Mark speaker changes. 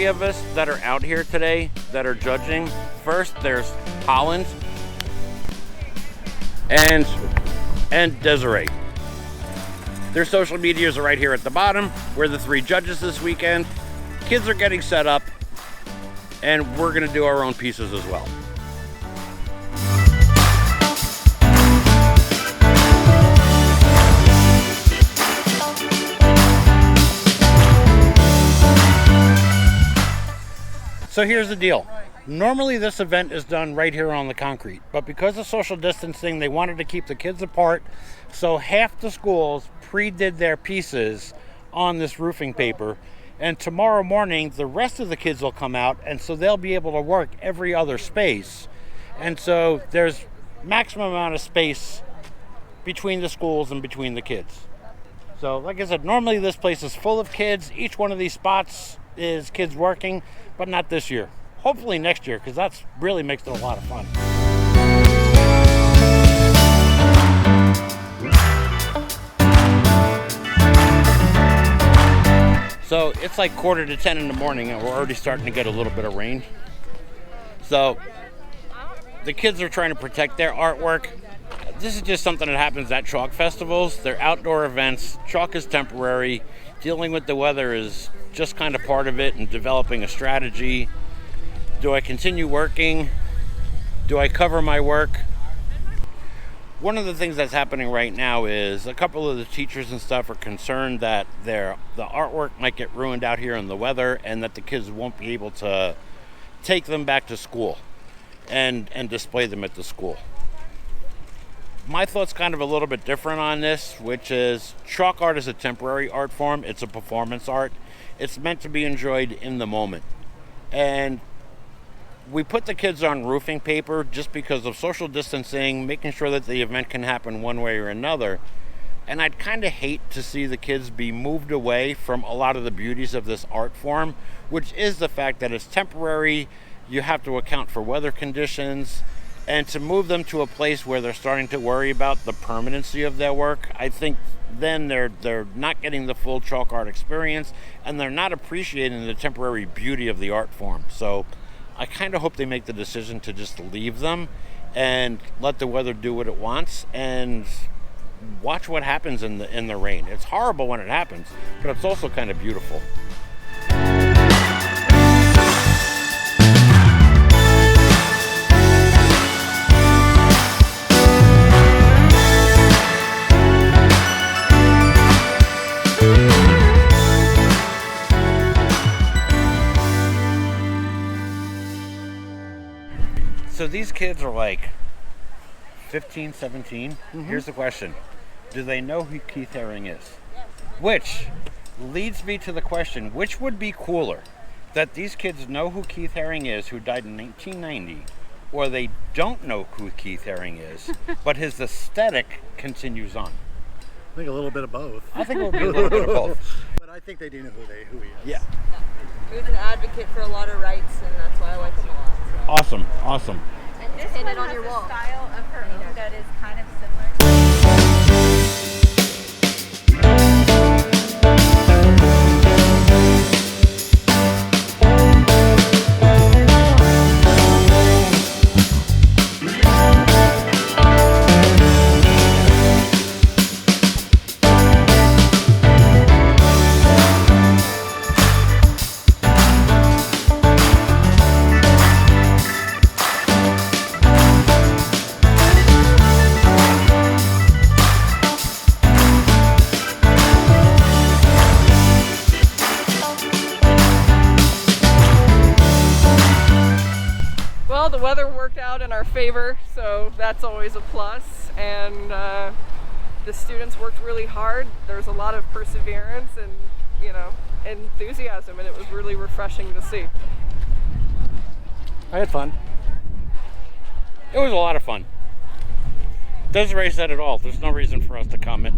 Speaker 1: of us that are out here today that are judging. First, there's Holland and Desiree. Their social medias are right here at the bottom. We're the 3 judges this weekend. Kids are getting set up, and we're gonna do our own pieces as well. So here's the deal. Normally this event is done right here on the concrete, but because of social distancing, they wanted to keep the kids apart. So half the schools pre-did their pieces on this roofing paper, and tomorrow morning the rest of the kids will come out, and so they'll be able to work every other space. And so there's maximum amount of space between the schools and between the kids. So like I said, normally this place is full of kids. Each one of these spots is kids working, but not this year. Hopefully next year, because that really makes it a lot of fun. So it's like 9:45 in the morning, and we're already starting to get a little bit of rain. So the kids are trying to protect their artwork. This is just something that happens at chalk festivals. They're outdoor events. Chalk is temporary. Dealing with the weather is just kind of part of it, and developing a strategy. Do I continue working? Do I cover my work? One of the things that's happening right now is a couple of the teachers and stuff are concerned that the artwork might get ruined out here in the weather, and that the kids won't be able to take them back to school and display them at the school. My thought's kind of a little bit different on this, which is chalk art is a temporary art form. It's a performance art. It's meant to be enjoyed in the moment. And we put the kids on roofing paper just because of social distancing, making sure that the event can happen one way or another. And I'd kind of hate to see the kids be moved away from a lot of the beauties of this art form, which is the fact that it's temporary. You have to account for weather conditions. And to move them to a place where they're starting to worry about the permanency of their work, I think then they're not getting the full chalk art experience, and they're not appreciating the temporary beauty of the art form. So I kind of hope they make the decision to just leave them and let the weather do what it wants, and watch what happens in the rain. It's horrible when it happens, but it's also kind of beautiful. So these kids are like 15, 17. Mm-hmm. Here's the question. Do they know who Keith Haring is? Which leads me to the question, which would be cooler? That these kids know who Keith Haring is, who died in 1990, or they don't know who Keith Haring is, but his aesthetic continues on?
Speaker 2: I think a little bit of both.
Speaker 1: I think it would be a little bit of both.
Speaker 2: But I think they do know who he is.
Speaker 1: Yeah.
Speaker 3: He was an advocate for a lot of rights, and that's why I like him a lot. So.
Speaker 1: Awesome.
Speaker 4: And this one has a style of her own that is kind of similar.
Speaker 3: Well, the weather worked out in our favor, so that's always a plus. And the students worked really hard. There's a lot of perseverance and, enthusiasm, and it was really refreshing to see.
Speaker 1: I had fun. It was a lot of fun. Desiree said it all. There's no reason for us to comment.